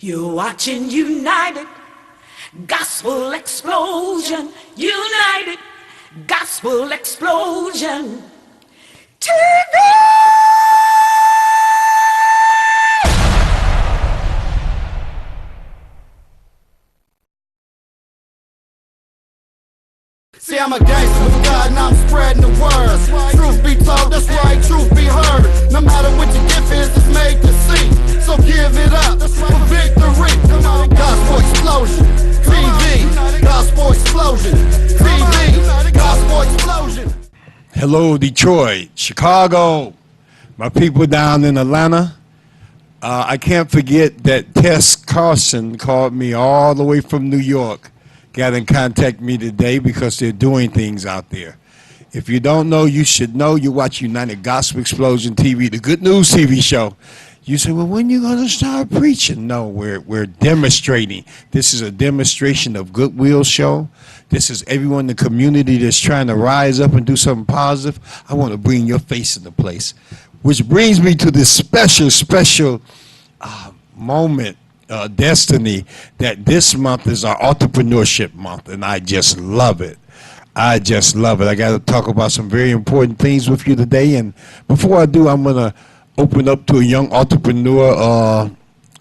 You're watching United Gospel Explosion. United Gospel Explosion. TV! See, I'm a gangster with God and I'm spreading the word. Truth be told, that's right, truth be heard. No matter what your gift is, it's made to see. So give it up for victory. Come on, Gospel Explosion. TV, Gospel Explosion. TV, Gospel Explosion. Hello, Detroit, Chicago, my people down in Atlanta. I can't forget that Tess Carson called me all the way from New York. Got in contact with me today because they're doing things out there. If you don't know, you should know. You watch United Gospel Explosion TV, the good news TV show. You say, well, when are you going to start preaching? No, we're demonstrating. This is a demonstration of goodwill show. This is everyone in the community that's trying to rise up and do something positive. I want to bring your face into place. Which brings me to this special moment, destiny, that this month is our entrepreneurship month, and I just love it. I just love it. I got to talk about some very important things with you today, and before I do, I'm going to open up to a young entrepreneur,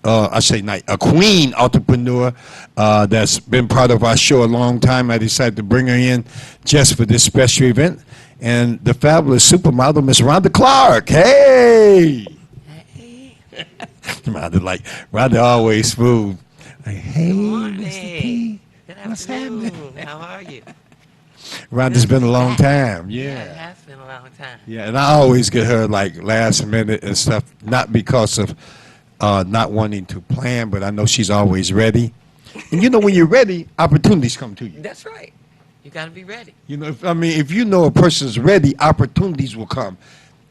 a queen entrepreneur that's been part of our show a long time. I decided to bring her in just for this special event, and the fabulous supermodel, Miss Rhonda Clark. Hey! Rhonda always smooth. Like, hey, Good morning. Mr. P. Good What's afternoon. happening? How are you? Rhonda's been a long time. It Yeah. has been a long time. Yeah, and I always get her like last minute and stuff, not because of not wanting to plan, but I know she's always ready. And you know, when you're ready, opportunities come to you. That's right. You got to be ready. You know, if you know a person's ready, opportunities will come.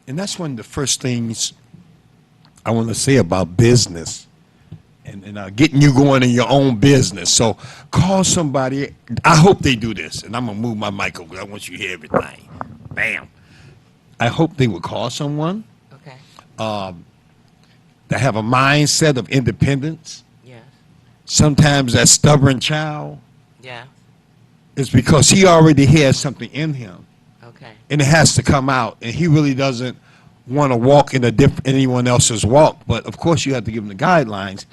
And that's one of the first things I want to say about business and getting you going in your own business. So call somebody. I hope they do this. And I'm going to move my mic over. I want you to hear everything. Bam. I hope they would call someone Okay. that have a mindset of independence. Yeah. Sometimes that stubborn child Yeah. is because he already has something in him. Okay. And it has to come out. And he really doesn't want to walk in anyone else's walk. But, of course, you have to give them the guidelines.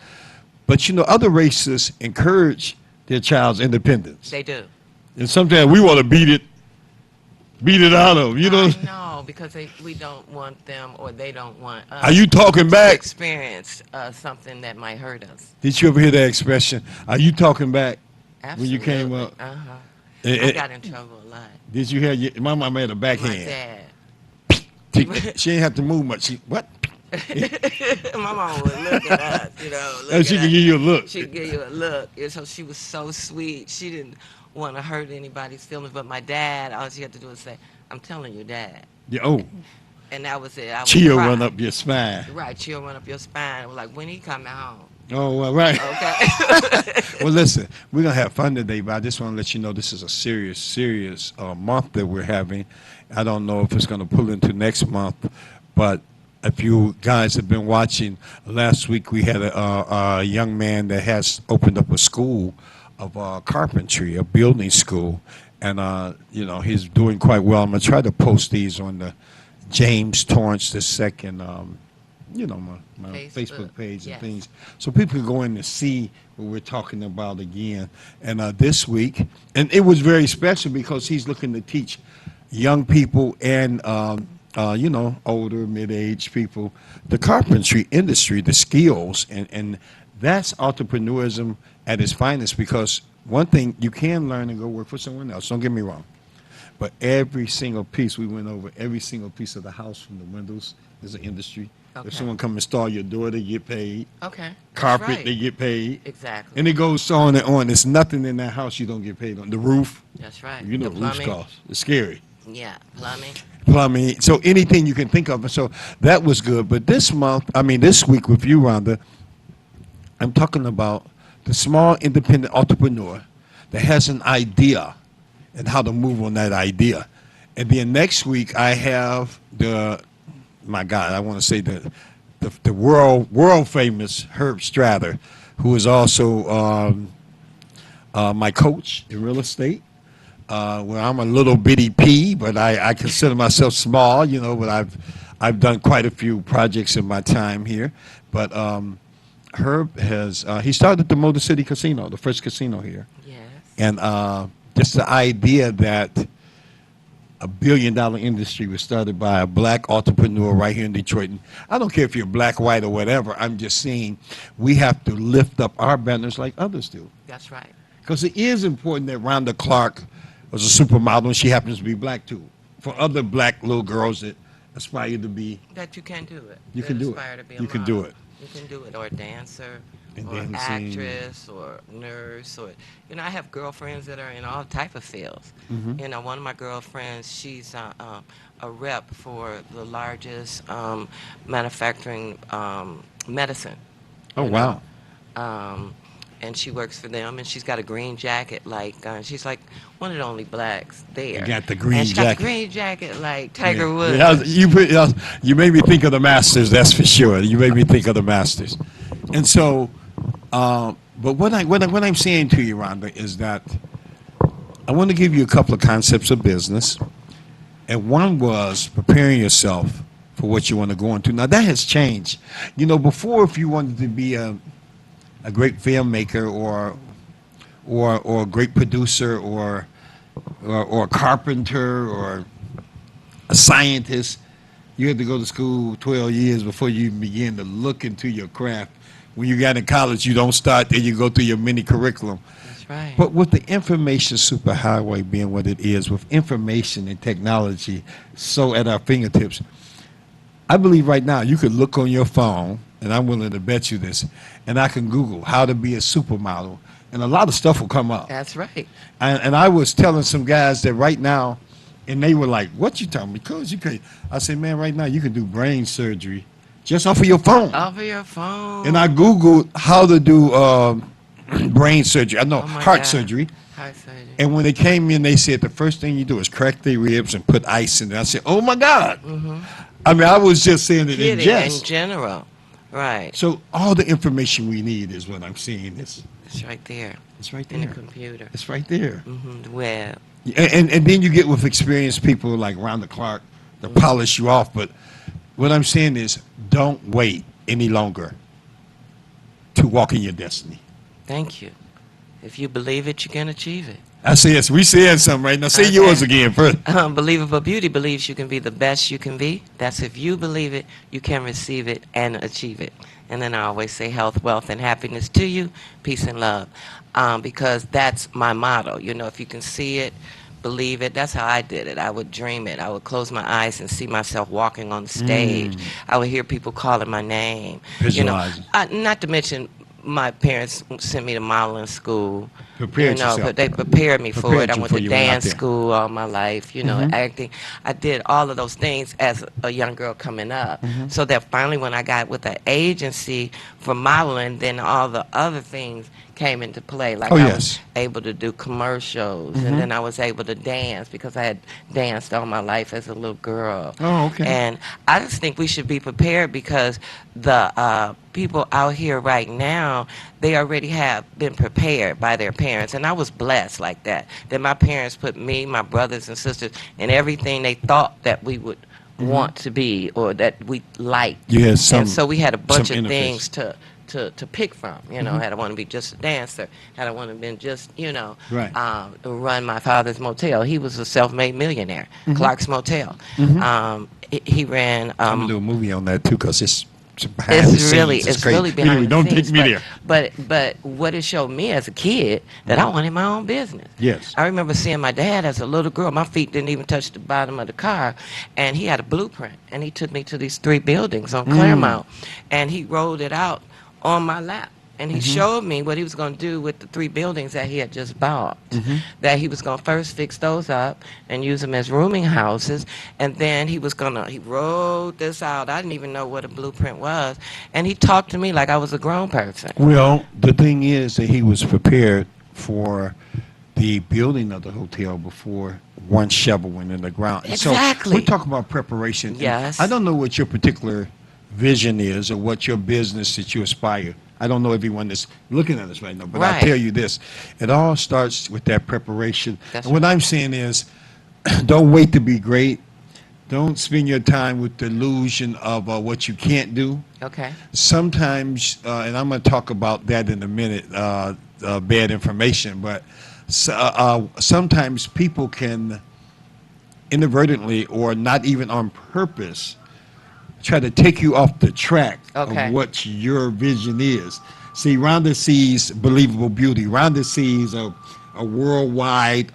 But, you know, other races encourage their child's independence. They do. And sometimes we want to beat it out of them, you know? No, because we don't want them, or they don't want us Are you talking to back? experience something that might hurt us. Did you ever hear that expression? Are you talking back? Absolutely. When you came up? Uh-huh. Eh, I got in trouble a lot. Did you hear? My mom had a My backhand. dad. She didn't have to move much. What? My mom would look at us, you know. Oh, she could give you a look. She'd give you a look. And so she was so sweet. She didn't want to hurt anybody's feelings. But my dad, all she had to do was say, I'm telling you, Dad. Yeah, oh, And that was it. I would chill cry. run up your spine. Right, chill run up your spine. I was like, when he coming home? Oh, well, right. Okay. Well, listen, we're going to have fun today, but I just want to let you know this is a serious month that we're having. I don't know if it's going to pull into next month, but if you guys have been watching, last week we had a young man that has opened up a school of carpentry, a building school, and, you know, he's doing quite well. I'm going to try to post these on the James Torrance II, you know, my Facebook page and things, so people can go in and see what we're talking about again. And this week, and it was very special because he's looking to teach young people and, you know, older, mid-aged people, the carpentry industry, the skills, and that's entrepreneurism at its finest, because one thing, you can learn and go work for someone else, don't get me wrong, but every single piece, we went over every single piece of the house from the windows is an industry. Okay. If someone come install your door, they get paid. Okay. Carpet, That's right. they get paid. Exactly. And it goes on and on. There's nothing in that house you don't get paid on. The roof, That's right. you know, The roofs plumbing. cost. It's scary. Yeah, plumbing. Plumbing, so anything you can think of. And so that was good. But this week with you, Rhonda, I'm talking about the small independent entrepreneur that has an idea and how to move on that idea. And then next week I have my God, I want to say the world famous Herb Stratter, who is also my coach in real estate. Well, I'm a little bitty P, but I consider myself small, but I've done quite a few projects in my time here. But Herb he started the Motor City Casino, the first casino here. Yes. And just the idea that $1 billion industry was started by a black entrepreneur right here in Detroit. And I don't care if you're black, white, or whatever. I'm just saying we have to lift up our banners like others do. That's right. Because it is important that Rhonda Clark was a supermodel, and she happens to be black too. For other black little girls that aspire to be, That you can do it. You that can do aspire it. To be a You can do model. it. You can do it, or a dancer, And or dancing. actress, or nurse, or I have girlfriends that are in all type of fields. Mm-hmm. One of my girlfriends, she's a rep for the largest manufacturing medicine. Oh, you wow. know. And she works for them, and she's got a green jacket, she's like one of the only blacks there. You got the green and she got jacket. the green jacket like Tiger Yeah. Woods. You made me think of the Masters, that's for sure. You made me think of the Masters. And so, but what I'm saying to you, Rhonda, is that I want to give you a couple of concepts of business. And one was preparing yourself for what you want to go into. Now, that has changed. Before, if you wanted to be a great filmmaker or a great producer or a carpenter or a scientist, you had to go to school 12 years before you even begin to look into your craft. When you got in college, you don't start there, you go through your mini curriculum. That's right. But with the information superhighway being what it is, with information and technology so at our fingertips, I believe right now you could look on your phone, and I'm willing to bet you this, and I can Google how to be a supermodel, and a lot of stuff will come up. That's right. And I was telling some guys that right now, and they were like, "What you talking? Because you can." I said, "Man, right now you can do brain surgery just off of your phone." Off of your phone. And I Googled how to do brain surgery. I know Oh, my heart God. surgery. Heart surgery. And when they came in, they said the first thing you do is crack their ribs and put ice in it. I said, "Oh my God!" I mean, I was just saying it in Kidding, jest. in general. Right. So all the information we need is what I'm saying. It's right there right in there. the computer. It's right there. The web. And then you get with experienced people like Rhonda Clark to polish you off. But what I'm saying is, don't wait any longer to walk in your destiny. Thank you. If you believe it, you can achieve it. I say yes. We said something right now. Say Okay. yours again first. Believable Beauty believes you can be the best you can be. That's if you believe it, you can receive it and achieve it. And then I always say health, wealth, and happiness to you, peace and love. Because that's my motto. If you can see it, believe it. That's how I did it. I would dream it. I would close my eyes and see myself walking on the stage. I would hear people calling my name. Visualizing. Not to mention my parents sent me to modeling school. Prepared yourself. But they prepared me for Prepared it. I you went before to you went out dance there. school all my life, acting. I did all of those things as a young girl coming up. So that finally when I got with the agency for modeling, then all the other things came into play. Like Oh, I yes. was able to do commercials, and then I was able to dance because I had danced all my life as a little girl. Oh, okay. And I just think we should be prepared because the people out here right now, they already have been prepared by their parents. And I was blessed like that my parents put me, my brothers and sisters, in everything they thought that we would want to be or that we liked. You had some. And so we had a bunch some of interface. things to pick from. Had I want to be just a dancer, had I want to been just, Right. run my father's motel. He was a self-made millionaire, Clark's Motel. He ran. I'm gonna do a movie on that too, cause it's behind the It's really, scenes. it's crazy. really behind Anyway, the don't scenes. take me there. But what it showed me as a kid that I wanted my own business. Yes. I remember seeing my dad as a little girl. My feet didn't even touch the bottom of the car, and he had a blueprint. And he took me to these 3 buildings on Claremont, and he rolled it out on my lap. And he showed me what he was going to do with the 3 buildings that he had just bought. That he was going to first fix those up and use them as rooming houses. And then he wrote this out. I didn't even know what a blueprint was. And he talked to me like I was a grown person. Well, the thing is that he was prepared for the building of the hotel before one shovel went in the ground. And Exactly. So we're talking about preparation. And Yes. I don't know what your particular vision is or what your business that you aspire. I don't know everyone that's looking at us right now, but Right. I'll tell you this. It all starts with that preparation. That's And what I'm saying is, don't wait to be great. Don't spend your time with the illusion of what you can't do. Okay. Sometimes, and I'm going to talk about that in a minute, bad information, but sometimes people can inadvertently or not even on purpose try to take you off the track Okay. of what your vision is. See, Rhonda sees believable beauty. Rhonda sees a worldwide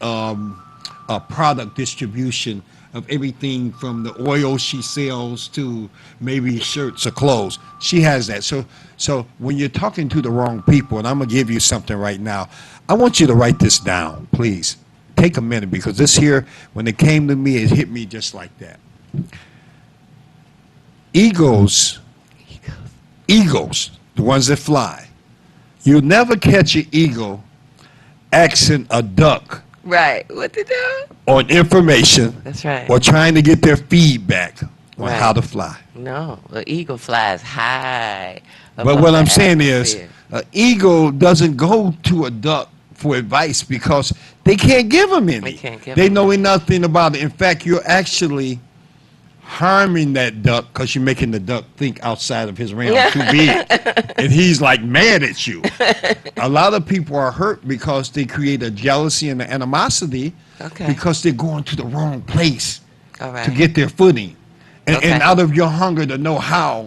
product distribution of everything from the oil she sells to maybe shirts or clothes. She has that. So when you're talking to the wrong people, and I'm gonna give you something right now, I want you to write this down, please. Take a minute, because this here, when it came to me, it hit me just like that. Eagles, the ones that fly, you'll never catch an eagle asking a duck Right. What to do? on information That's right. or trying to get their feedback on Right. how to fly. No, the eagle flies high. But above what the I'm saying is, atmosphere. an eagle doesn't go to a duck for advice because they can't give them any. They can't give They them know nothing about it. In fact, you're actually harming that duck because you're making the duck think outside of his realm too big. And he's like mad at you. A lot of people are hurt because they create a jealousy and an animosity Okay. because they're going to the wrong place All right. to get their footing. And, Okay. and out of your hunger to know how,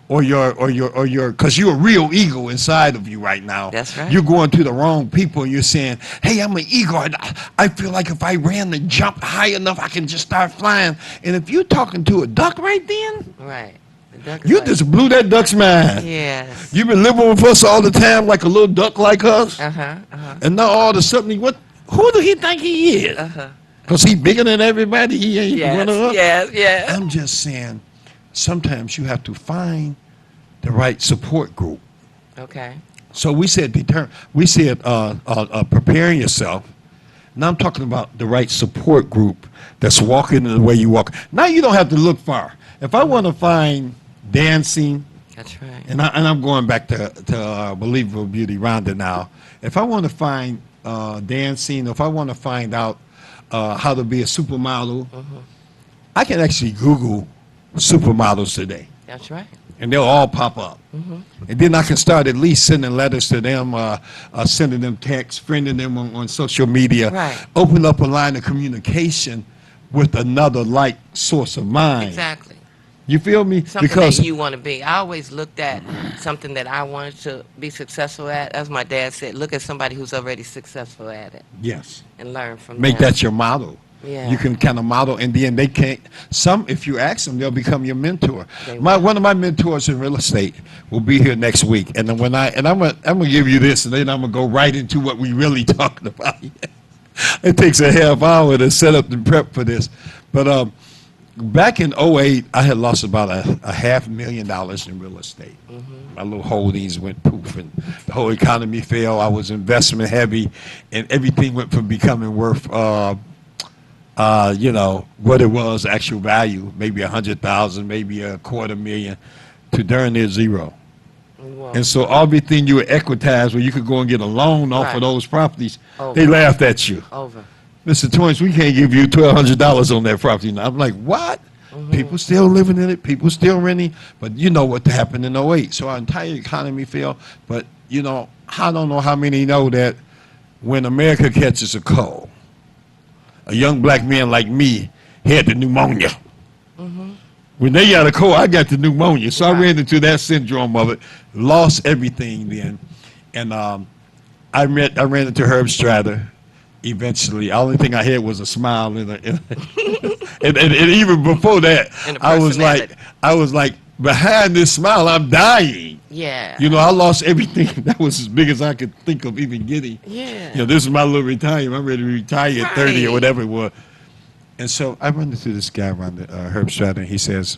because you're a real eagle inside of you right now. That's right. You're going to the wrong people. And you're saying, "Hey, I'm an eagle. I feel like if I ran and jumped high enough, I can just start flying." And if you're talking to a duck right then, Right. The duck is you like, just blew that duck's mind. Yes. You've been living with us all the time like a little duck like us, and now all of a sudden, who do he think he is? Because he bigger than everybody. He ain't one of us. Yes. I'm just saying, sometimes you have to find the right support group. Okay. So we said preparing yourself. Now I'm talking about the right support group that's walking the way you walk. Now you don't have to look far. If I want to find dancing, That's right. and I'm going back to Believable Beauty Rhonda now. If I want to find dancing, if I want to find out how to be a supermodel, I can actually Google supermodels today, That's right. and they'll all pop up. And then I can start at least sending letters to them, sending them texts, friending them on social media, Right. open up a line of communication with another like source of mine. Exactly. You feel me? Something Because that you want to be. I always looked at something that I wanted to be successful at. As my dad said, look at somebody who's already successful at it yes, and learn from make them. that your model. Yeah. You can kind of model, and then they can't. If you ask them, they'll become your mentor. They One of my mentors in real estate will be here next week, and then I'm gonna give you this, and then I'm gonna go right into what we really talking about. It takes a half hour to set up and prep for this, but back in '08, I had lost about a $500,000 in real estate. My little holdings went poof, and the whole economy fell. I was investment heavy, and everything went from becoming worth what it was, actual value, maybe 100,000, maybe $250,000, to darn near zero. Whoa. And so everything you were equitized, where you could go and get a loan off Right. of those properties, Oh. they laughed at you. Over. Mr. Torrance, we can't give you $1,200 on that property now. I'm like, what? People still living in it, people still renting, but you know what happened in '08. So our entire economy fell. But, I don't know how many know that when America catches a cold, a young black man like me had the pneumonia. When they got a cold, I got the pneumonia. So I Right. ran into that syndrome of it, lost everything then. And I ran into Herb Stratter eventually. The only thing I had was a smile. And even before that, And a I was like, behind this smile, I'm dying. Yeah. I lost everything that was as big as I could think of even getting. Yeah. This is my little retirement. I'm ready to retire at 30 or Right. whatever it was. And so I run into this guy around Herb Stratter, and he says,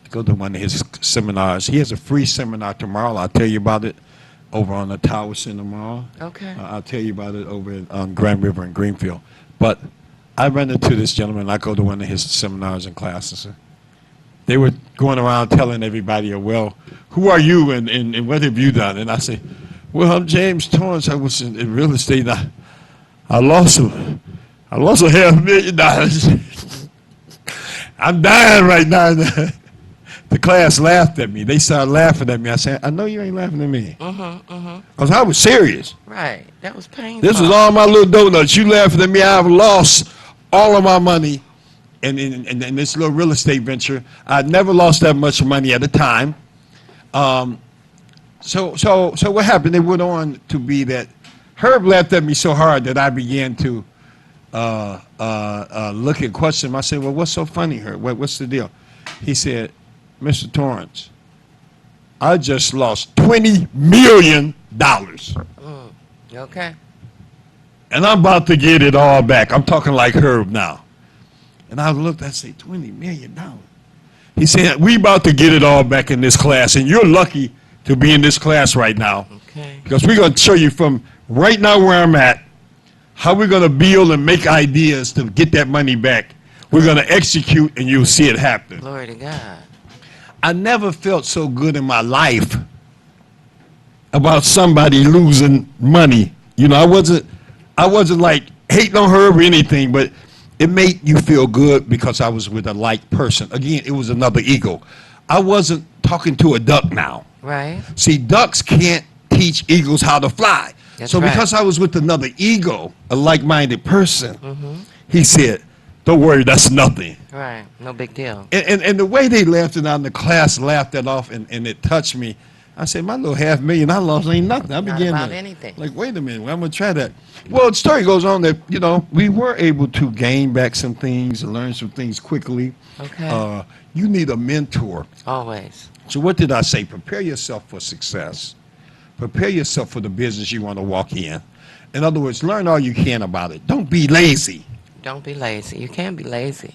go to one of his seminars. He has a free seminar tomorrow. I'll tell you about it over on the Tower Center tomorrow. Okay. I'll tell you about it over on Grand River in Greenfield. But I run into this gentleman. I go to one of his seminars and classes. they were going around telling everybody, well, who are you and what have you done? And I say, well, I'm James Torrance. I was in real estate. I lost a $500,000. I'm dying right now. The class laughed at me. They started laughing at me. I said, I know you ain't laughing at me. Because I was serious. Right. That was painful. This was all my little donuts. You laughing at me. I've lost all of my money in this little real estate venture. I'd never lost that much money at a time. So what happened? It went on to be that Herb laughed at me so hard that I began to look and question him. I said, well, what's so funny, Herb? What's the deal? He said, Mr. Torrance, I just lost $20 million. Okay. And I'm about to get it all back. I'm talking like Herb now. And I looked, I said, $20 million. He said, we about to get it all back in this class, and you're lucky to be in this class right now. Okay. Because we're going to show you from right now where I'm at, how we're going to build and make ideas to get that money back. We're going to execute, and you'll see it happen. Glory to God. I never felt so good in my life about somebody losing money. You know, I wasn't like hating on her or anything, but it made you feel good because I was with a like person. Again, it was another ego. I wasn't talking to a duck now. Right. See, ducks can't teach eagles how to fly. That's so right. because I was with another ego, a like-minded person, he said, don't worry, that's nothing. Right. No big deal. And the way they laughed it out in the class, laughed it off, and it touched me. I said, my little $500,000 I lost ain't nothing. I Not began about to, anything. like, wait a minute, I'm going to try that. Well, the story goes on that, you know, we were able to gain back some things and learn some things quickly. Okay. You need a mentor. Always. So what did I say? Prepare yourself for success. Prepare yourself for the business you want to walk in. In other words, learn all you can about it. Don't be lazy. Don't be lazy. You can't be lazy.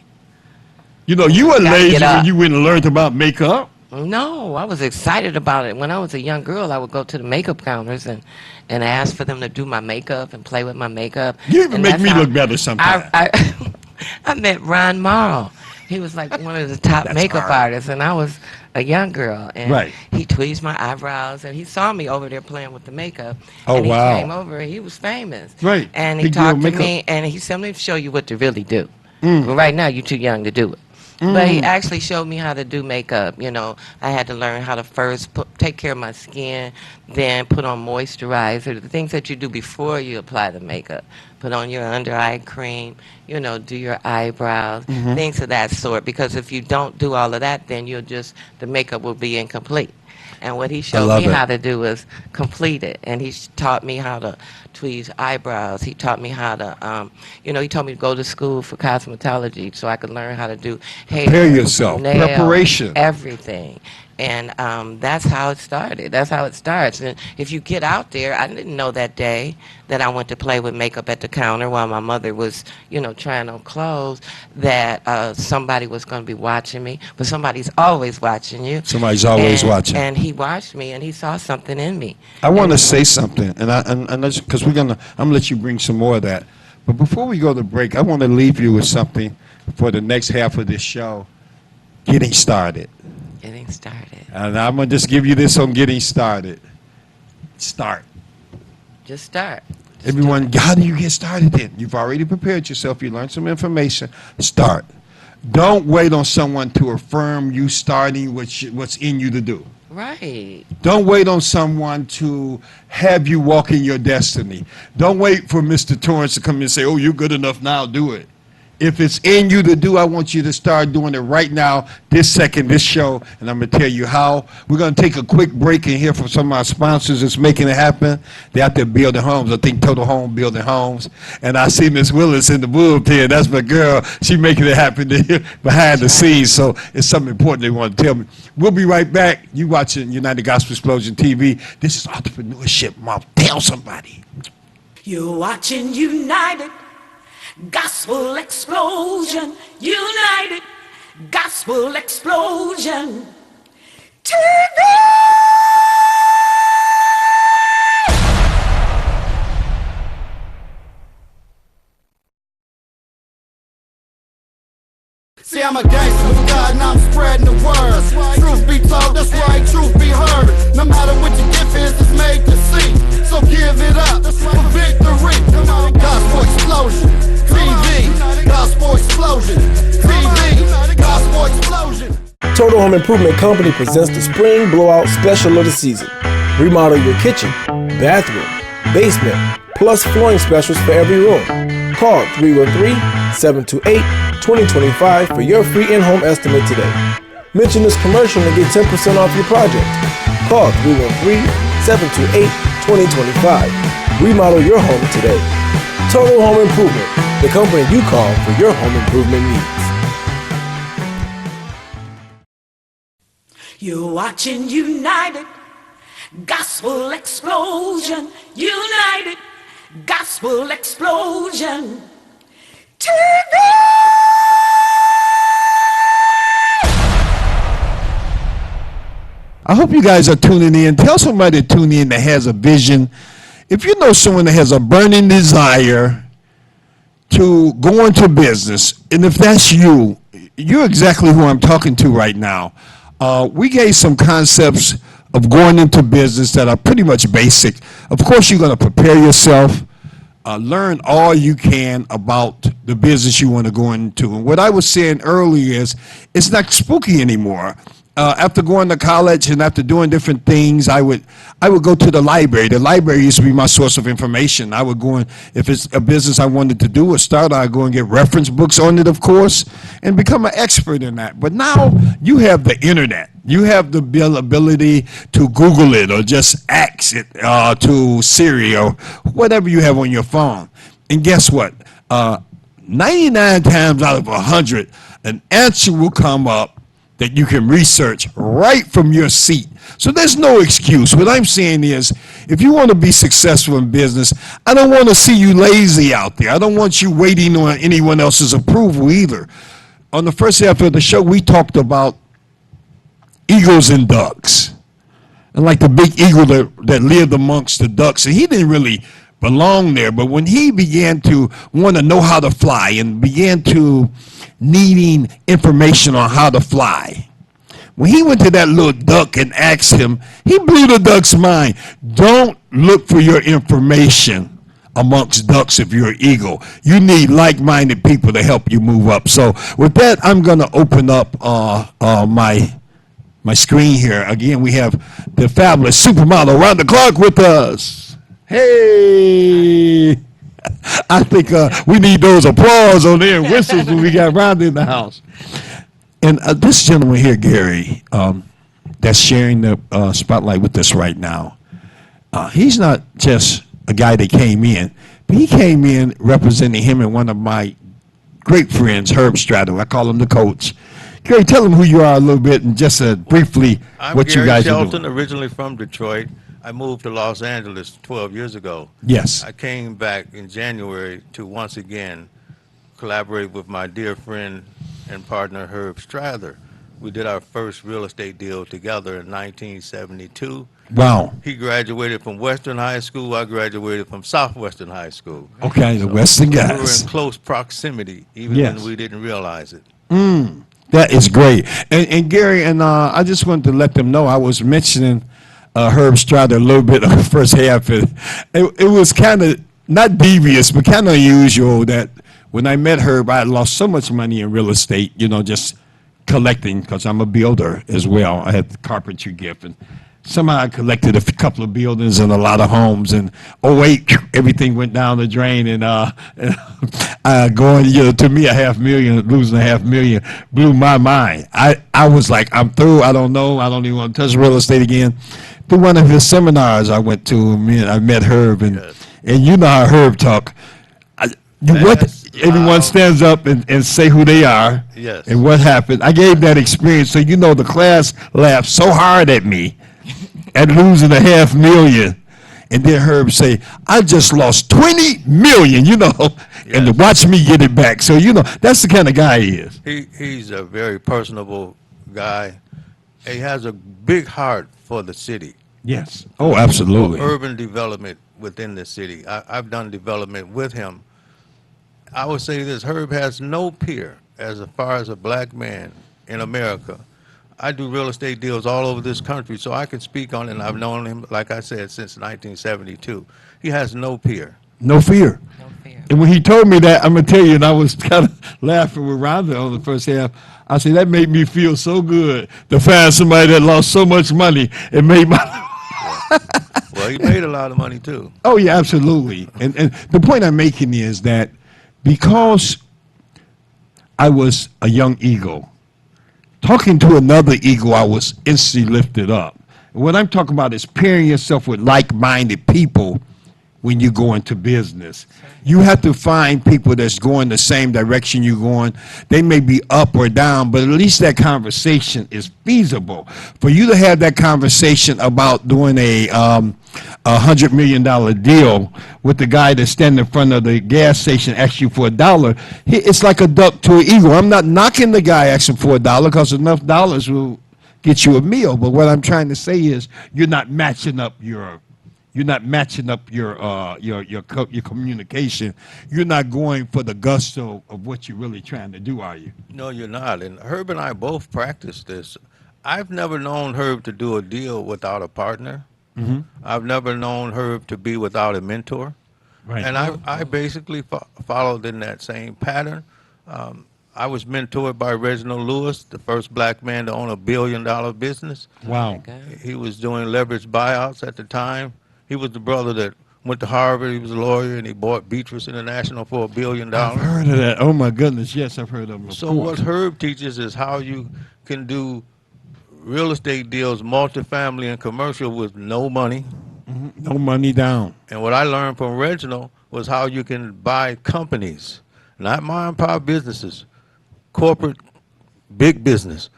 You know, you were Gotta lazy get up. when you went and learned about makeup. No, I was excited about it. When I was a young girl, I would go to the makeup counters and ask for them to do my makeup and play with my makeup. You even And make that's me how look better sometimes. I met Ron Morrow. He was like one of the top That's makeup hard. artists, and I was a young girl. And Right. he tweezed my eyebrows, and he saw me over there playing with the makeup. Oh, and he wow. came over, and he was famous. Right. And he Big deal talked to makeup. me, and he said, let me show you what to really do. But right now, you're too young to do it. But he actually showed me how to do makeup. You know, I had to learn how to first take care of my skin, then put on moisturizer, the things that you do before you apply the makeup. Put on your under eye cream, you know, do your eyebrows, things of that sort. Because if you don't do all of that, then the makeup will be incomplete. And what he showed love me it. how to do was complete it. And he taught me how to tweeze eyebrows. He taught me how to, he told me to go to school for cosmetology so I could learn how to do hair, Prepare yourself. nails, Preparation. everything. And that's how it started. That's how it starts. And if you get out there, I didn't know that day that I went to play with makeup at the counter while my mother was, trying on clothes, that somebody was going to be watching me. But somebody's always watching you. Somebody's always watching. And he watched me, and he saw something in me. I want to say something, because I'm gonna let you bring some more of that. But before we go to break, I want to leave you with something for the next half of this show. Getting started. Getting started. And I'm gonna just give you this on getting started. Start. Just start. Just Everyone, how do you get started then? You've already prepared yourself. You learned some information. Start. Don't wait on someone to affirm you starting what's in you to do. Right. Don't wait on someone to have you walk in your destiny. Don't wait for Mr. Torrance to come in and say, oh, you're good enough now, do it. If it's in you to do, I want you to start doing it right now, this second, this show, and I'm going to tell you how. We're going to take a quick break and hear from some of our sponsors that's making it happen. They're out there building homes. I think Total Home Building Homes. And I see Miss Willis in the bullpen. That's my girl. She making it happen behind the scenes, so it's something important they want to tell me. We'll be right back. You watching United Gospel Explosion TV. This is entrepreneurship, Mom. Tell somebody. You're watching United Gospel Explosion, United Gospel Explosion TV. See, I'm a gangster with God and I'm spreading the word. Total Home Improvement Company presents the Spring Blowout Special of the season. Remodel your kitchen, bathroom, basement, plus flooring specials for every room. Call 313-728-2025 for your free in-home estimate today. Mention this commercial and get 10% off your project. Call 313-728-2025. Remodel your home today. Total Home Improvement, the company you call for your home improvement needs. You're watching United Gospel Explosion. United Gospel Explosion. TV! I hope you guys are tuning in. Tell somebody to tune in that has a vision. If you know someone that has a burning desire to go into business, and if that's you, you're exactly who I'm talking to right now. We gave some concepts of going into business that are pretty much basic. Of course, you're going to prepare yourself, learn all you can about the business you want to go into. And what I was saying earlier is it's not spooky anymore. After going to college and after doing different things, I would go to the library. The library used to be my source of information. I would go in, if it's a business I wanted to do or start, I'd go and get reference books on it, of course, and become an expert in that. But now you have the internet. You have the ability to Google it or just ask it to Siri or whatever you have on your phone. And guess what? 99 times out of 100, an answer will come up that you can research right from your seat. So there's no excuse. What I'm saying is, if you want to be successful in business, I don't want to see you lazy out there. I don't want you waiting on anyone else's approval either. On the first half of the show, we talked about eagles and ducks. And like the big eagle that lived amongst the ducks, and he didn't really belong there, but when he began to want to know how to fly and began to needing information on how to fly, when he went to that little duck and asked him, he blew the duck's mind. Don't look for your information amongst ducks if you're an eagle. You need like-minded people to help you move up. So with that, I'm going to open up my screen here. Again, we have the fabulous supermodel around the clock with us. Hey, I think we need those applause on there and whistles when we got Rhonda in the house. And this gentleman here, Gary, that's sharing the spotlight with us right now, he's not just a guy that came in, but he came in representing him and one of my great friends, Herb Straddle. I call him the coach. Gary, tell him who you are a little bit and just briefly what you guys are doing. I'm Gary Shelton, originally from Detroit. I moved to Los Angeles 12 years ago. Yes. I came back in January to once again collaborate with my dear friend and partner Herb Strather. We did our first real estate deal together in 1972. Wow. He graduated from Western High School. I graduated from Southwestern High School. Okay, the Western guys. We were in close proximity, even when we didn't realize it. That is great. And Gary, and I just wanted to let them know, I was mentioning Herb Strather a little bit on the first half. It was kind of not devious, but kind of unusual that when I met Herb, I had lost so much money in real estate, just collecting, because I'm a builder as well. I had the carpentry gift, and somehow I collected a couple of buildings and a lot of homes, and everything went down the drain, and going, to me, $500,000, losing $500,000 blew my mind. I was like, I'm through. I don't know. I don't even want to touch real estate again. Through one of his seminars I went to, I met Herb, and you know how Herb talk. Everyone stands up and say who they are and what happened. I gave that experience, so the class laughed so hard at me at losing $500,000. And then Herb say, I just lost $20 million, and to watch me get it back. So, that's the kind of guy he is. He's a very personable guy. He has a big heart for the city. Yes. Oh, absolutely. Urban development within the city. I've done development with him. I would say this, Herb has no peer as far as a black man in America. I do real estate deals all over this country, so I can speak on it, and I've known him, like I said, since 1972. He has no peer. No fear. No fear. And when he told me that, I'm gonna tell you, and I was kind of laughing with Rhonda on the first half. I said that made me feel so good to find somebody that lost so much money and made my. Yeah. Well, he made a lot of money too. Oh yeah, absolutely. And the point I'm making is that because I was a young eagle, talking to another eagle, I was instantly lifted up. And what I'm talking about is pairing yourself with like-minded people when you go into business. You have to find people that's going the same direction you're going. They may be up or down, but at least that conversation is feasible. For you to have that conversation about doing $100 million deal with the guy that's standing in front of the gas station asks you for $1, it's like a duck to an eagle. I'm not knocking the guy asking for $1 because enough dollars will get you a meal. But what I'm trying to say is you're not matching up your your communication. You're not going for the gusto of what you're really trying to do, are you? No, you're not. And Herb and I both practice this. I've never known Herb to do a deal without a partner. I've never known Herb to be without a mentor. Right. And I basically followed in that same pattern. I was mentored by Reginald Lewis, the first black man to own $1 billion business. Wow. He was doing leveraged buyouts at the time. He was the brother that went to Harvard. He was a lawyer, and he bought Beatrice International for $1 billion. I've heard of that. Oh my goodness. Yes, I've heard of them. So what Herb teaches is how you can do real estate deals, multifamily and commercial, with no money. No money down. And what I learned from Reginald was how you can buy companies, not mom and pop businesses, corporate, big business,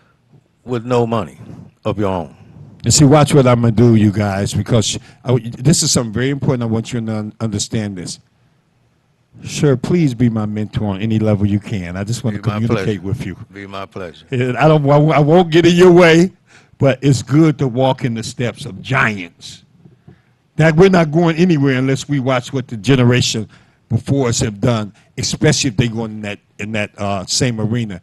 with no money of your own. And see, watch what I'm going to do, you guys, because this is something very important. I want you to understand this. Sure, please be my mentor on any level you can. I just want to communicate with you. Be my pleasure. And I won't get in your way, but it's good to walk in the steps of giants. That we're not going anywhere unless we watch what the generation before us have done, especially if they go in that same arena.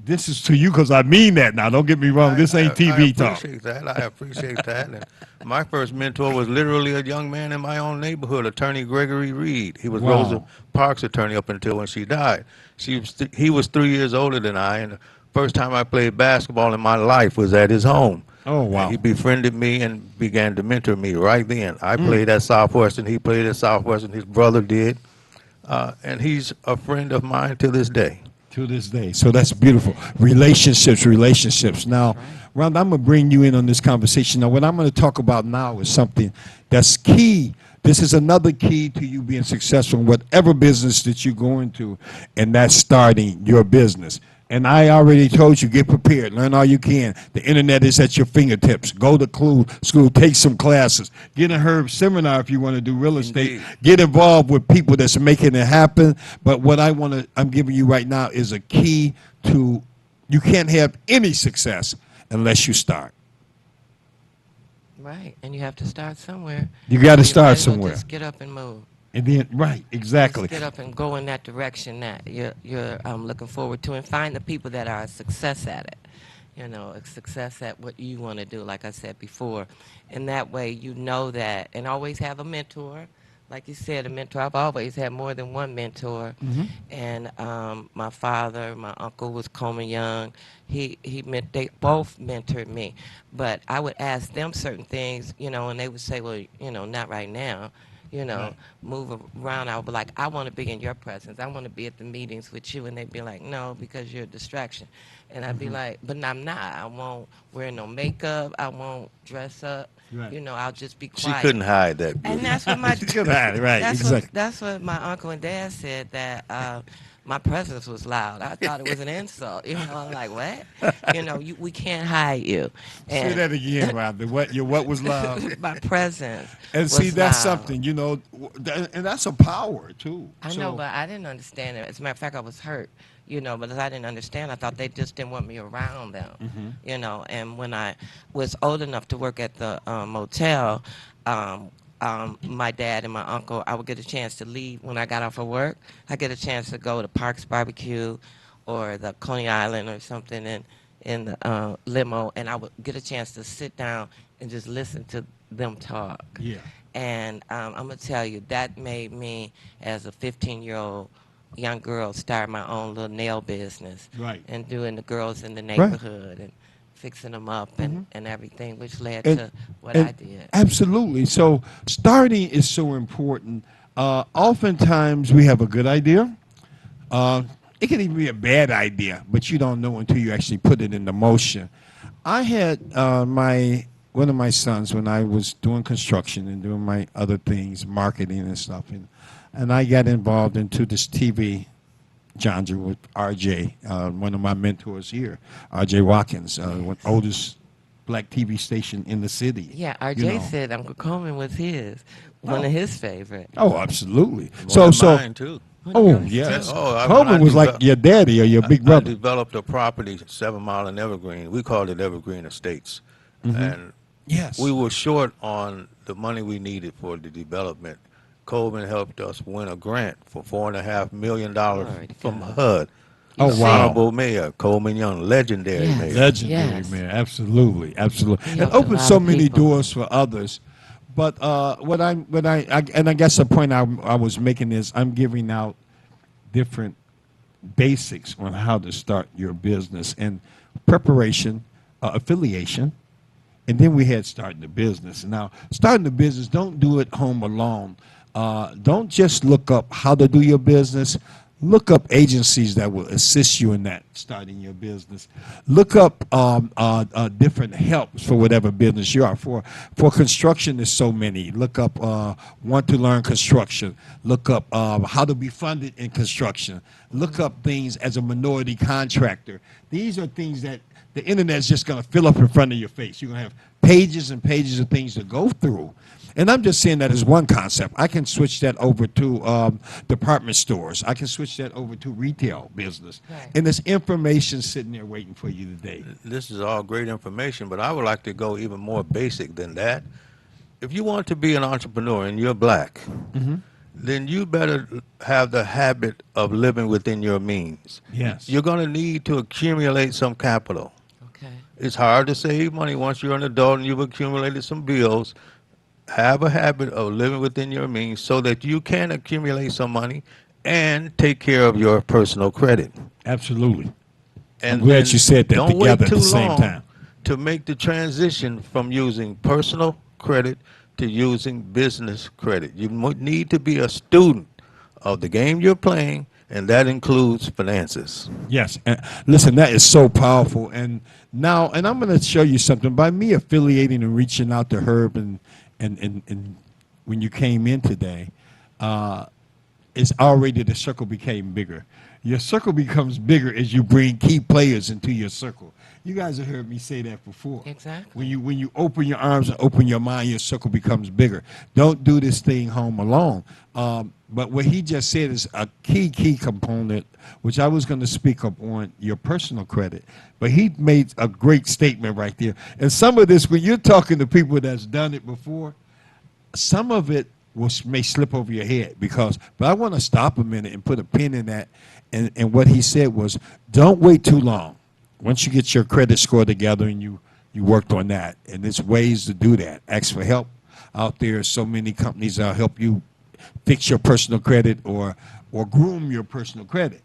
This is to you because I mean that now. Don't get me wrong. This ain't TV talk. I appreciate that. And my first mentor was literally a young man in my own neighborhood, attorney Gregory Reed. He was Wow. Rosa Parks' attorney up until when she died. He was 3 years older than I, and the first time I played basketball in my life was at his home. Oh, wow. And he befriended me and began to mentor me right then. I played at Southwestern. He played at Southwestern. His brother did. And he's a friend of mine to this day. To this day. So that's beautiful. Relationships. Now, Rhonda, I'm going to bring you in on this conversation. Now, what I'm going to talk about now is something that's key. This is another key to you being successful in whatever business that you go into, and that's starting your business. And I already told you, get prepared. Learn all you can. The internet is at your fingertips. Go to school, take some classes. Get a Herb seminar if you want to do real estate. Indeed. Get involved with people that's making it happen. But what I'm giving you right now is a key to, you can't have any success unless you start. Right, and you have to start somewhere. You got to might start as well somewhere. Just get up and move. And then, right, exactly. Just get up and go in that direction that you're looking forward to, and find the people that are a success at it. You know, a success at what you want to do, like I said before. And that way you know that, and always have a mentor. Like you said, a mentor. I've always had more than one mentor. And my father, my uncle was Coleman Young. They both mentored me. But I would ask them certain things, you know, and they would say, well, you know, not right now. You know, Right. move around. I would be like, I want to be in your presence. I want to be at the meetings with you. And they'd be like, no, because you're a distraction. And I'd be like, but I'm not. I won't wear no makeup. I won't dress up. Right. You know, I'll just be She quiet. couldn't hide that. And that's what my Right, exactly. that's what my uncle and dad said, that my presence was loud. I thought it was an insult. You know, I'm like, what? You know, we can't hide you. Say that again, Rhonda. What was loud? My presence. And see, was that's loud. something, you know, and that's a power, too. I know, but I didn't understand it. As a matter of fact, I was hurt, you know, because I didn't understand. I thought they just didn't want me around them, you know. And when I was old enough to work at the motel, my dad and my uncle, I would get a chance to leave when I got off of work. I get a chance to go to Parks Barbecue or the Coney Island or something in the limo, and I would get a chance to sit down and just listen to them talk. Yeah. And I'm going to tell you, that made me, as a 15-year-old young girl, start my own little nail business. Right. And doing the girls in the Right. neighborhood and fixing them up and everything, which led And to what and I did. absolutely. So starting is so important. Oftentimes we have a good idea. Uh, it can even be a bad idea, but you don't know until you actually put it into motion. I had my one of my sons when I was doing construction and doing my other things, marketing and stuff, and I got involved into this TV genre with RJ, one of my mentors here, RJ Watkins, one oldest black TV station in the city. Yeah, You RJ know. said Uncle Coleman was one Oh. of his favorite. Oh, absolutely. One of mine too. One of Oh yours, yes, too. When I Coleman was like your daddy or your big I brother. developed a property 7 Mile in Evergreen. We called it Evergreen Estates, and Yes. we were short on the money we needed for the development. Coleman helped us win a grant for $4.5 million Glory to from God. HUD. Oh, The wow. Honorable Mayor Coleman Young, legendary Yes. mayor. Legendary, Yes. man. Absolutely, absolutely. He It helped a opens lot so of many people. doors for others. But and I guess the point I was making is I'm giving out different basics on how to start your business and preparation, affiliation, and then we had starting the business. Now, starting the business, don't do it home alone. Don't just look up how to do your business. Look up agencies that will assist you in that starting your business. Look up different helps for whatever business you are. For construction, there's so many. Look up Want to Learn Construction. Look up how to be funded in construction. Look up things as a minority contractor. These are things that the internet is just going to fill up in front of your face. You're going to have pages and pages of things to go through. And I'm just saying that as one concept. I can switch that over to department stores. I can switch that over to retail business. Right. And there's information sitting there waiting for you today. This is all great information, but I would like to go even more basic than that. If you want to be an entrepreneur and you're black, then you better have the habit of living within your means. Yes. You're going to need to accumulate some capital. Okay. It's hard to save money once you're an adult and you've accumulated some bills. Have a habit of living within your means so that you can accumulate some money and take care of your personal credit. Absolutely. And glad then you said that don't together wait at too the same long time. to make the transition from using personal credit to using business credit. You need to be a student of the game you're playing, and that includes finances. Yes. And listen, that is so powerful. And now, and I'm going to show you something. By me affiliating and reaching out to Herb and when you came in today, it's already the circle became bigger. Your circle becomes bigger as you bring key players into your circle. You guys have heard me say that before. Exactly. When you open your arms and open your mind, your circle becomes bigger. Don't do this thing home alone. But what he just said is a key component, which I was going to speak up on your personal credit. But he made a great statement right there. And some of this, when you're talking to people that's done it before, some of it may slip over your head but I want to stop a minute and put a pin in that. And what he said was, don't wait too long. Once you get your credit score together and you worked on that, and there's ways to do that. Ask for help out there. So many companies that'll help you fix your personal credit or groom your personal credit.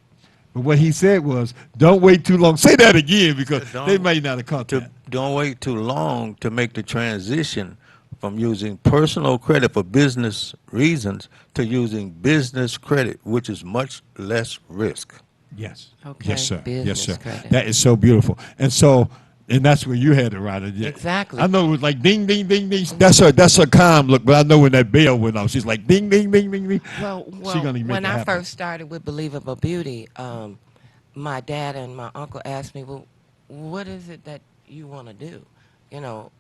But what he said was, don't wait too long. Say that again because they might not have caught that. Don't wait too long to make the transition from using personal credit for business reasons to using business credit, which is much less risk. Yes. Okay. Yes, sir. Yes, Business sir. credit. That is so beautiful. And that's where you had it right. Exactly. I know it was like ding, ding, ding, ding. That's her calm look, but I know when that bell went off, she's like ding, ding, ding, ding, ding. Well, She gonna make when it I happen. first started with Believable Beauty, my dad and my uncle asked me, well, what is it that you want to do? You know,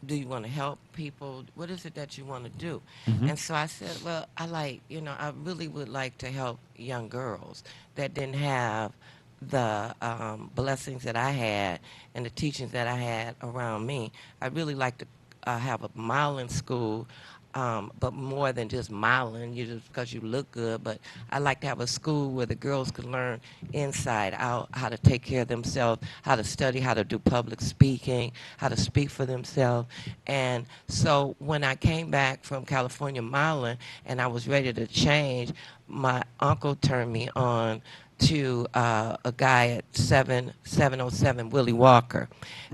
do you want to help people? What is it that you want to do? And so I said, well, I really would like to help young girls that didn't have the blessings that I had and the teachings that I had around me. I'd really like to have a modeling school but more than just modeling, you just because you look good. But I like to have a school where the girls could learn inside out how to take care of themselves, how to study, how to do public speaking, how to speak for themselves. And so when I came back from California modeling and I was ready to change, my uncle turned me on to a guy at 707 Willie Walker,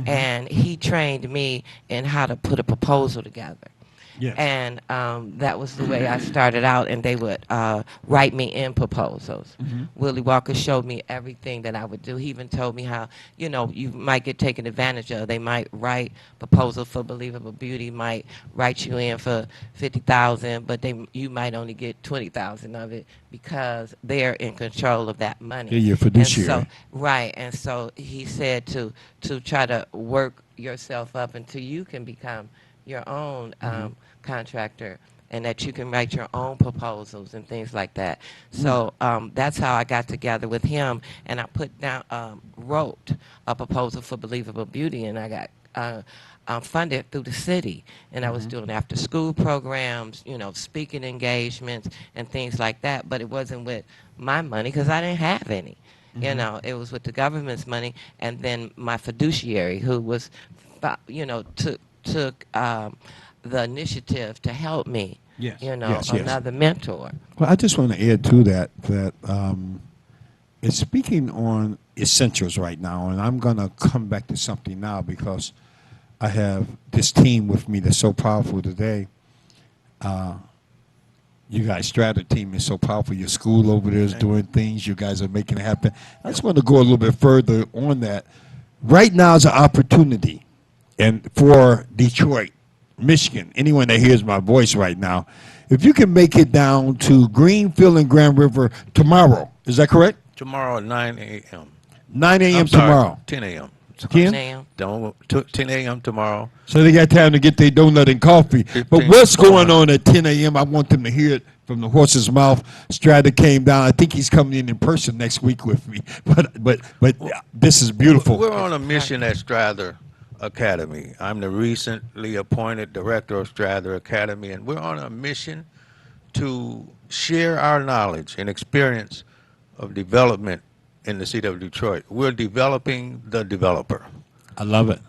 and he trained me in how to put a proposal together. Yes. And that was the way I started out, and they would write me in proposals. Willie Walker showed me everything that I would do. He even told me how, you might get taken advantage of. They might write proposal for Believable Beauty, might write you in for 50,000, but you might only get 20,000 of it because they're in control of that money. Yeah, you're fiduciary. And so, right, and so he said to try to work yourself up until you can become your own contractor, and that you can write your own proposals and things like that. So that's how I got together with him, and I wrote a proposal for Believable Beauty, and I got funded through the city, and I was doing after school programs, speaking engagements and things like that, but it wasn't with my money because I didn't have any. It was with the government's money, and then my fiduciary who was, took the initiative to help me. Yes. Another mentor. Well, I just want to add to that it's speaking on essentials right now, and I'm going to come back to something now because I have this team with me that's so powerful today. You guys, Strata team is so powerful. Your school over there is doing things. You guys are making it happen. I just want to go a little bit further on that. Right now is an opportunity, and for Detroit, Michigan, anyone that hears my voice right now, if you can make it down to Greenfield and Grand River tomorrow, is that correct? Tomorrow at 9 a.m. 9 a.m. I'm sorry, tomorrow. 10 a.m. 10? Now, 10 a.m. tomorrow. So they got time to get their donut and coffee. But 15, what's going 400. on at 10 a.m.? I want them to hear it from the horse's mouth. Strata came down. I think he's coming in person next week with me. But this is beautiful. We're on a mission at Strather Academy. I'm the recently appointed director of Strather Academy, and we're on a mission to share our knowledge and experience of development in the city of Detroit. We're developing the developer. I love it.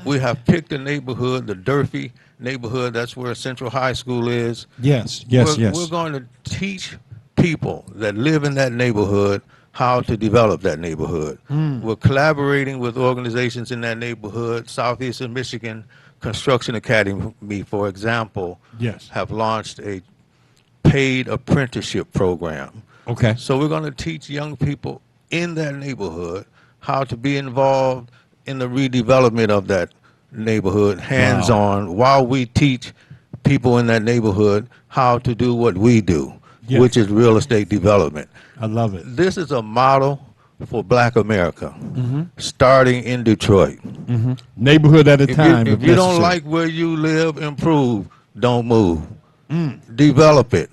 We have picked a neighborhood, the Durfee neighborhood. That's where Central High School is. Yes. We're going to teach people that live in that neighborhood how to develop that neighborhood. We're collaborating with organizations in that neighborhood. Southeastern Michigan Construction Academy, for example, Yes. have launched a paid apprenticeship program. Okay. So we're going to teach young people in that neighborhood how to be involved in the redevelopment of that neighborhood, hands-on, while we teach people in that neighborhood how to do what we do, Yes. which is real estate development. I love it. This is a model for Black America, starting in Detroit. Neighborhood at a time. If you don't like where you live, improve. Don't move. Develop it.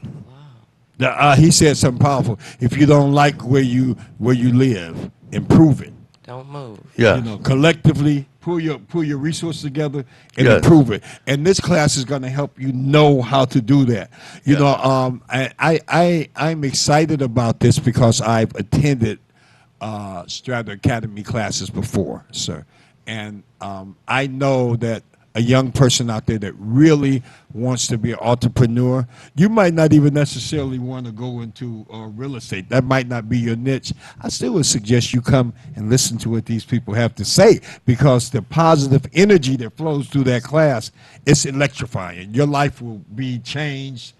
He said something powerful. If you don't like where you live, improve it. don't move. Yeah. Collectively pull your resources together and Yes. improve it. And this class is going to help you know how to do that. I'm excited about this because I've attended Strata Academy classes before, sir, and I know that a young person out there that really wants to be an entrepreneur, you might not even necessarily want to go into real estate. That might not be your niche. I still would suggest you come and listen to what these people have to say, because the positive energy that flows through that class, it's electrifying. Your life will be changed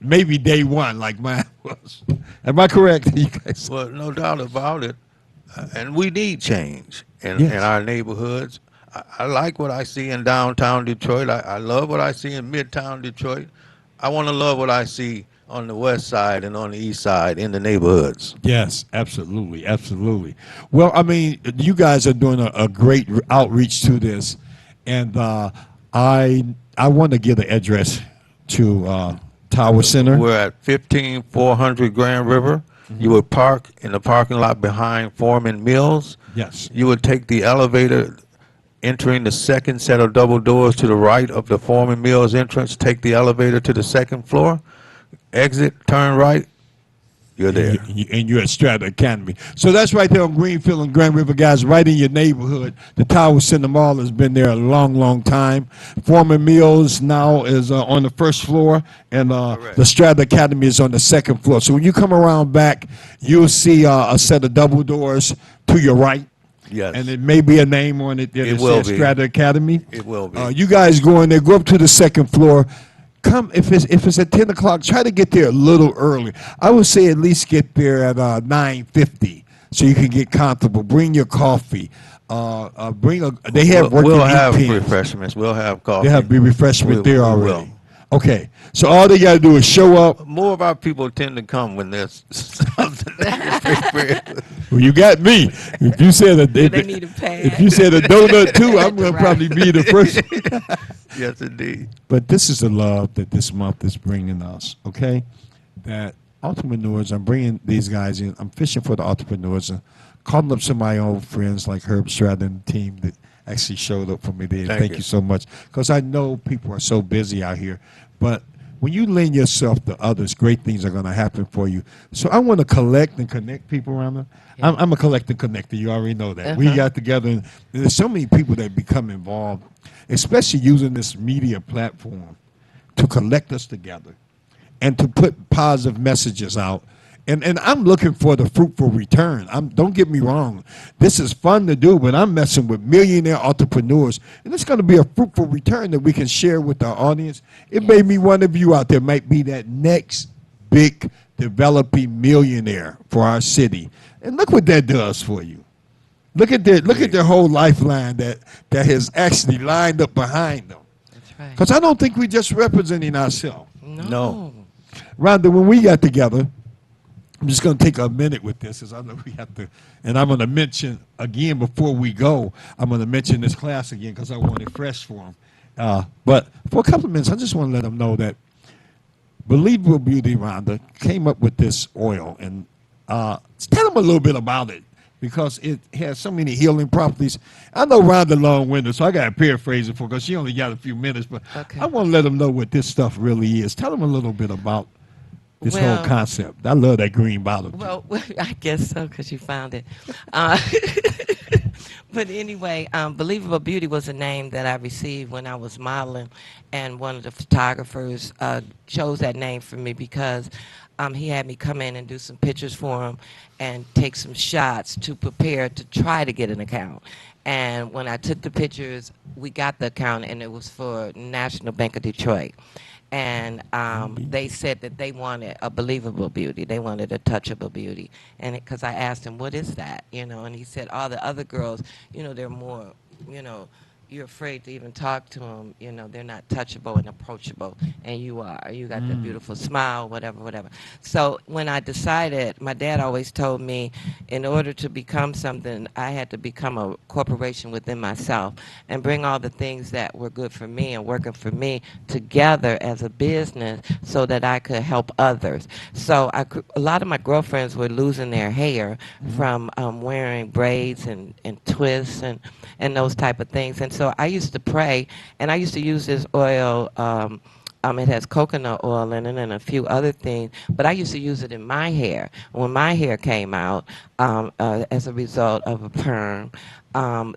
maybe day one like mine was. Am I correct? You guys? Well, no doubt about it. And we need change in Yes. our neighborhoods. I like what I see in downtown Detroit. I love what I see in midtown Detroit. I want to love what I see on the west side and on the east side in the neighborhoods. Yes, absolutely, absolutely. Well, I mean, you guys are doing a great outreach to this, and I want to give the address to Tower Center. We're at 15400 Grand River. You would park in the parking lot behind Foreman Mills. Yes. You would take the elevator entering the second set of double doors to the right of the Foreman Mills entrance, take the elevator to the second floor, exit, turn right, you're there. And you're at Strata Academy. So that's right there on Greenfield and Grand River, guys, right in your neighborhood. The Tower Center Mall has been there a long, long time. Foreman Mills now is on the first floor, and the Strata Academy is on the second floor. So when you come around back, you'll see a set of double doors to your right. Yes. And it may be a name on it that says Strata Academy. It will be. You guys go in there, go up to the second floor. Come if it's at 10 o'clock. Try to get there a little early. I would say at least get there at 9:50 so you can get comfortable. Bring your coffee. They have working We'll have pens. refreshments. We'll have coffee. They have refreshment there already. will. Okay, so all they got to do is show up. More of our people tend to come when there's something that is prepared. Well, you got me. If you said They need a pad. if you said a donut too, I'm gonna probably be the first. Yes, indeed. But this is the love that this month is bringing us, okay? That entrepreneurs, I'm bringing these guys in. I'm fishing for the entrepreneurs and calling up some of my old friends like Herb Stratton and the team that actually showed up for me there. Thank you so much. Because I know people are so busy out here. But when you lend yourself to others, great things are going to happen for you. So I want to collect and connect people around them. Yeah. I'm a collector connector. You already know that. We got together, and there's so many people that become involved, especially using this media platform to collect us together and to put positive messages out. And I'm looking for the fruitful return. Don't get me wrong. This is fun to do, but I'm messing with millionaire entrepreneurs. And it's going to be a fruitful return that we can share with our audience. It may be one of you out there might be that next big developing millionaire for our city. And look what that does for you. Look at their whole lifeline that has actually lined up behind them. That's right. Because I don't think we're just representing ourselves. No. Rhonda, when we got together, I'm just going to take a minute with this, as I know we have to, and I'm going to mention again before we go, I'm going to mention this class again because I want it fresh for them. But for a couple of minutes, I just want to let them know that Believable Beauty, Rhonda, came up with this oil, and tell them a little bit about it because it has so many healing properties. I know Rhonda long-winded, so I got to paraphrase it for because she only got a few minutes, but I want to let them know what this stuff really is. Tell them a little bit about this whole concept. I love that green bottle. Well, I guess so because you found it. But anyway, Believable Beauty was a name that I received when I was modeling, and one of the photographers chose that name for me because he had me come in and do some pictures for him and take some shots to prepare to try to get an account. And when I took the pictures, we got the account, and it was for National Bank of Detroit. And they said that they wanted a believable beauty. They wanted a touchable beauty. And because I asked him, what is that? And he said, all the other girls, they're more, you're afraid to even talk to them. They're not touchable and approachable. And you are. You got that beautiful smile, whatever. So when I decided, my dad always told me, in order to become something, I had to become a corporation within myself and bring all the things that were good for me and working for me together as a business so that I could help others. So a lot of my girlfriends were losing their hair from wearing braids and twists and those type of things. And so I used to pray, and I used to use this oil. It has coconut oil in it and a few other things, but I used to use it in my hair. When my hair came out as a result of a perm,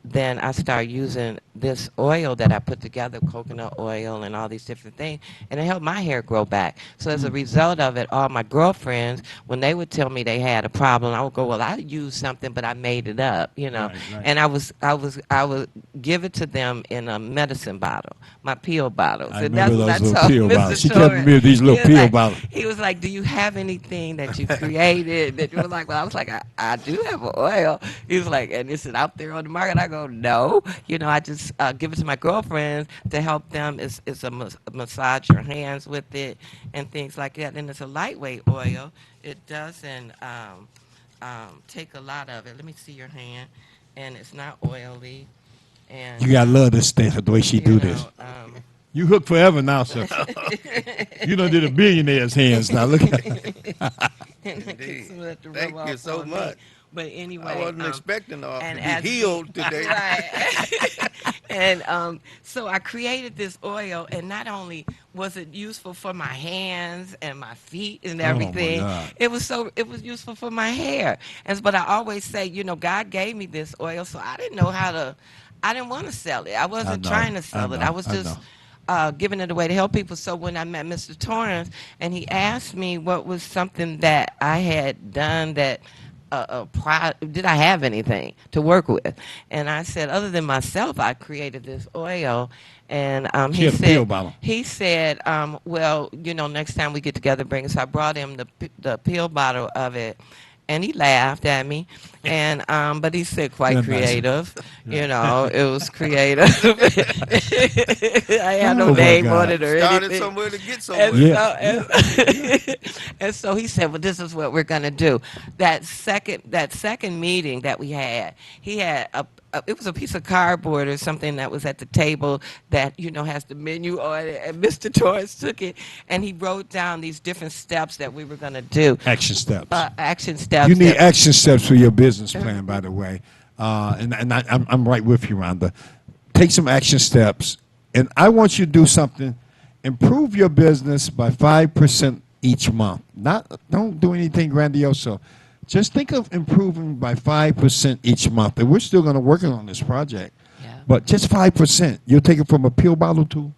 then I started using this oil that I put together, coconut oil and all these different things, and it helped my hair grow back. So as a result of it, all my girlfriends, when they would tell me they had a problem, I would go, well, I used something, but I made it up, Right. And I would give it to them in a medicine bottle, my pill bottles. I remember those little pill bottles. She kept me with these little pill bottles. He was like, do you have anything that you created that you were like, well, I was like, I do have an oil. He was like, and is it out there on the market? I go, no. I just give it to my girlfriends to help them. It's a massage your hands with it and things like that. And it's a lightweight oil. It doesn't take a lot of it. Let me see your hand. And it's not oily. And you got to love this thing, the way she do this. You hooked forever now, sir. You done did a billionaire's hands now. Look at it. Indeed. Thank you so much. But anyway, I wasn't expecting and to as be healed today. right. And so I created this oil, and not only was it useful for my hands and my feet and Oh, my everything, God. it was useful for my hair. And but I always say, God gave me this oil, so I didn't know how to. I didn't want to sell it. I wasn't trying to sell it. I was just giving it away to help people. So when I met Mr. Torrance, and he asked me what was something that I had done that did I have anything to work with? And I said, other than myself, I created this oil. And She had a pill bottle. he said, well, next time we get together, bring it. So I brought him the pill bottle of it. And he laughed at me, and but he said quite Isn't that nice? creative. It was creative. I had no Oh, my name on God. it or Started anything. somewhere to get And somewhere. Yeah. and so he said, "Well, this is what we're gonna do." That second meeting that we had, he had it was a piece of cardboard or something that was at the table that has the menu on it. And Mr. Torrance took it and he wrote down these different steps that we were gonna do. Action steps. Action steps. You need that- action steps for your business plan, by the way. I'm right with you, Rhonda. Take some action steps. And I want you to do something. Improve your business by 5% each month. Don't do anything grandiose. Just think of improving by 5% each month. And we're still going to work on this project. Yeah. But just 5%. You'll take it from a pill bottle to?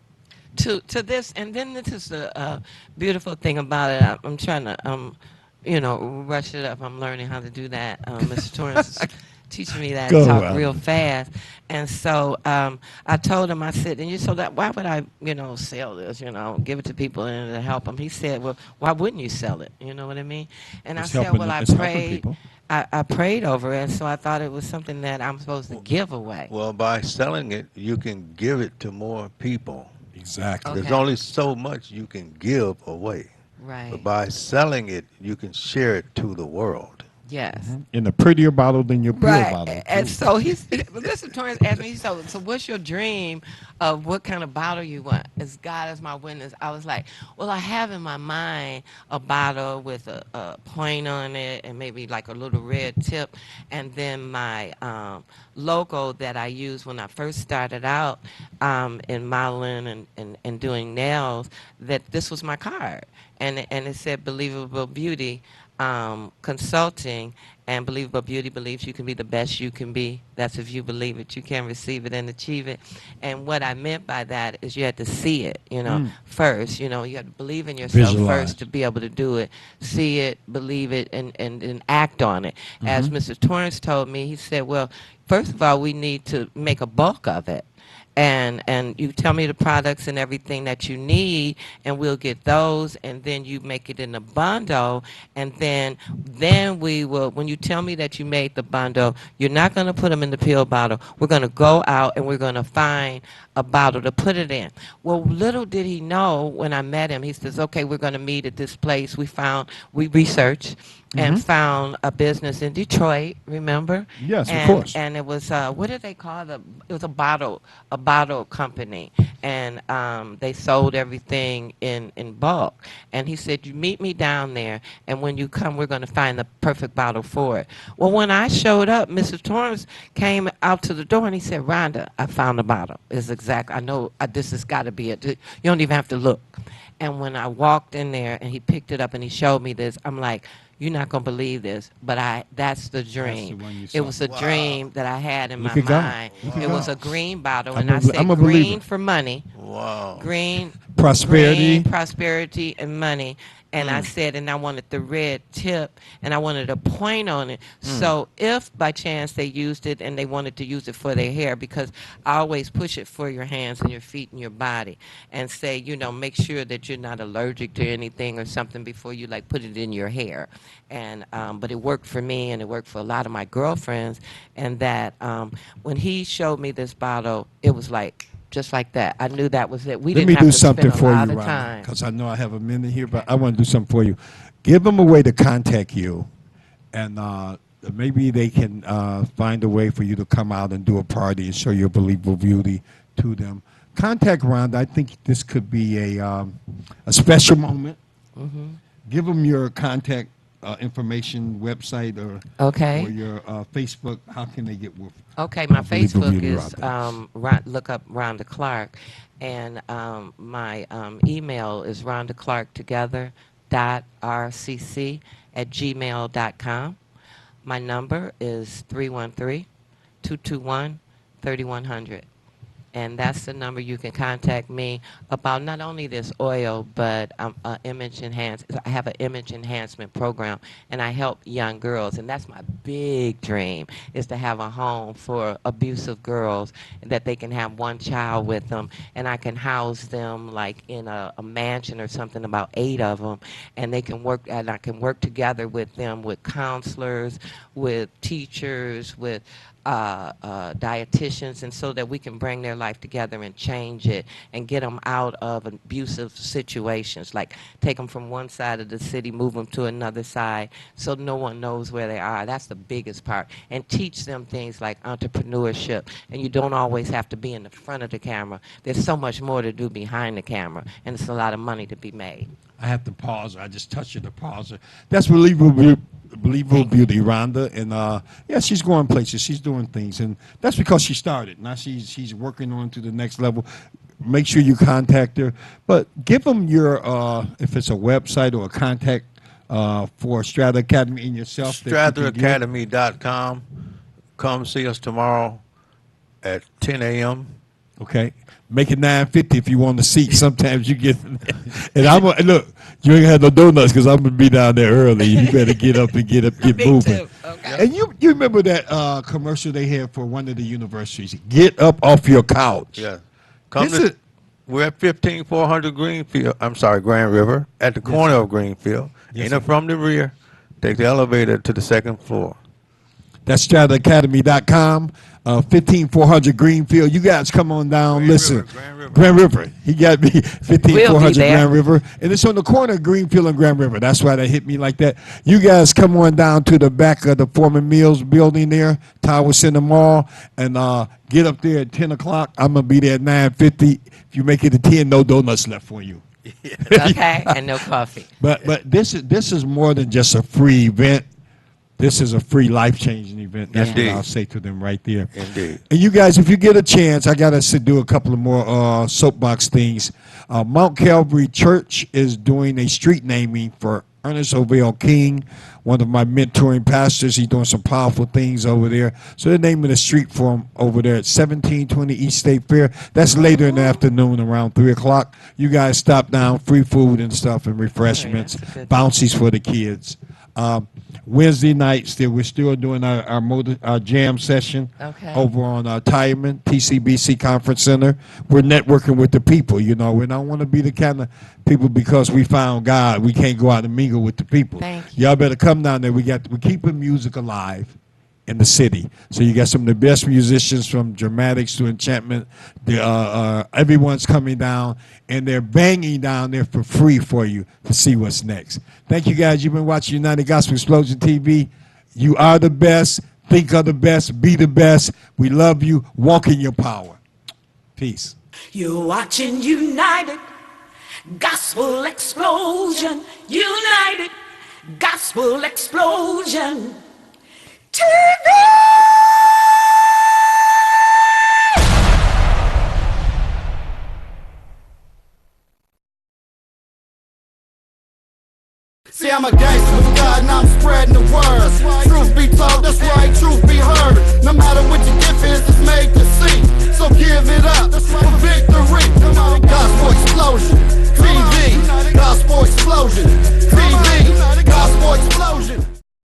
To this, and then this is the beautiful thing about it. I'm trying to rush it up. I'm learning how to do that. Mr. Torrance is teaching me that Go, to talk Robin. real fast. And so I told him, I said, why would I, sell this, give it to people and to help them? He said, well, why wouldn't you sell it? You know what I mean? And It's I said, helping well, them- I it's helping prayed. people. I prayed over it, so I thought it was something that I'm supposed to give away. Well, by selling it, you can give it to more people. Exactly. Okay. There's only so much you can give away. Right. But by selling it, you can share it to the world. Yes. In a prettier bottle than your pill bottle. And too. so Mr. Torrance asked me, so what's your dream of what kind of bottle you want? As God as my witness, I was like, well, I have in my mind a bottle with a point on it and maybe like a little red tip. And then my logo that I used when I first started out in modeling and doing nails, that this was my card. And it said Believable Beauty Consulting, and Believable Beauty believes you can be the best you can be. That's if you believe it, you can receive it and achieve it. And what I meant by that is you had to see it, first. You had to believe in yourself Visualize. first to be able to do it. See it, believe it, and act on it. As Mr. Torrance told me, he said, well, first of all, we need to make a bulk of it. And you tell me the products and everything that you need, and we'll get those, and then you make it in a bundle, and then we will, when you tell me that you made the bundle, you're not going to put them in the pill bottle. We're going to go out and we're going to find a bottle to put it in. Well, little did he know when I met him, he says, okay, we're going to meet at this place. We researched and found a business in Detroit, remember? Yes, of and, course. And it was, what did they call it? It was a bottle company. And they sold everything in bulk. And he said, you meet me down there, and when you come, we're going to find the perfect bottle for it. Well, when I showed up, Mr. Torrance came out to the door, and he said, Rhonda, I found the bottle. It's exactly, I know this has got to be it. You don't even have to look. And when I walked in there and he picked it up and he showed me this, I'm like, you're not going to believe this, but that's the dream. one you It saw. was a dream that I had in Look my at God. mind. Look at It was God. a green bottle, I'm and I a said believer. green for money, Wow. green Prosperity. prosperity, and money. And I said, and I wanted the red tip, and I wanted a point on it. So if by chance they used it and they wanted to use it for their hair, because I always push it for your hands and your feet and your body, and say, make sure that you're not allergic to anything or something before you put it in your hair. And but it worked for me, and it worked for a lot of my girlfriends. And that when he showed me this bottle, it was just like that. I knew that was it. We Let didn't me have do to something spend a for you, lot of Rhonda, time. because I know I have a minute here, but I want to do something for you. Give them a way to contact you, and maybe they can find a way for you to come out and do a party and show your Believable Beauty to them. Contact Rhonda. I think this could be a special moment. Give them your contact information website or Okay. your Facebook? How can they get with? Okay, my Unbelievable Facebook Beauty is Rhonda. look up Rhonda Clark, and my email is Rhonda Clark together .rcc@gmail.com. My number is 313-221-3100. And that's the number you can contact me about not only this oil, but I have an image enhancement program, and I help young girls, and that's my big dream, is to have a home for abusive girls, that they can have one child with them, and I can house them like in a mansion or something, about 8 of them, and I can work together with them, with counselors, with teachers, with dietitians, and so that we can bring their life together and change it and get them out of abusive situations, like take them from one side of the city, move them to another side so no one knows where they are. That's the biggest part. And teach them things like entrepreneurship. And you don't always have to be in the front of the camera. There's so much more to do behind the camera, and it's a lot of money to be made. I have to pause. I just touched the pauser. That's Believable Beauty, Rhonda, and yeah, she's going places. She's doing things, and that's because she started. Now she's working on to the next level. Make sure you contact her, but give them your if it's a website or a contact for Strata Academy and yourself. StrataAcademy.com. Come see us tomorrow at 10 a.m. Okay. Make it 9:50 if you want a seat. Sometimes you get, and look. You ain't had no donuts because I'm gonna be down there early. You better get up and get Me moving. too. Okay. And you remember that commercial they had for one of the universities? Get up off your couch. Yeah. We're at 15400 Greenfield. I'm sorry, Grand River, at the corner of Greenfield. Yes, Enter sir. from the rear. Take the elevator to the second floor. That's StrataAcademy.com. 15400 Greenfield. You guys come on down. Listen. Grand River. He got me 15400 there. Grand River. And it's on the corner of Greenfield and Grand River. That's why they hit me like that. You guys come on down to the back of the Foreman Mills building there, Tower Center Mall, and get up there at 10 o'clock. I'm going to be there at 9:50. If you make it to 10, no donuts left for you. Okay, and no coffee. But this is more than just a free event. This is a free, life-changing event. That's Indeed. what I'll say to them right there. Indeed. And you guys, if you get a chance, I got to do a couple of more soapbox things. Mount Calvary Church is doing a street naming for Ernest Ovale King, one of my mentoring pastors. He's doing some powerful things over there. So they're naming a street for him over there at 1720 East State Fair. That's later in the afternoon, around 3 o'clock. You guys stop down, free food and stuff and refreshments, that's a good bouncies for the kids. Wednesday nights, we're still doing our jam session over on Tireman, TCBC Conference Center. We're networking with the people, We don't want to be the kind of people because we found God, we can't go out and mingle with the people. Thank you. Y'all better come down there. We're keeping music alive in the city. So you got some of the best musicians from dramatics to enchantment. Everyone's coming down, and they're banging down there for free for you to see what's next. Thank you, guys. You've been watching United Gospel Explosion TV. You are the best. Think of the best. Be the best. We love you. Walk in your power. Peace. You're watching United Gospel Explosion. United Gospel Explosion TV. See, I'm a gangster with God and I'm spreading the word. Truth be told, that's right, truth be heard.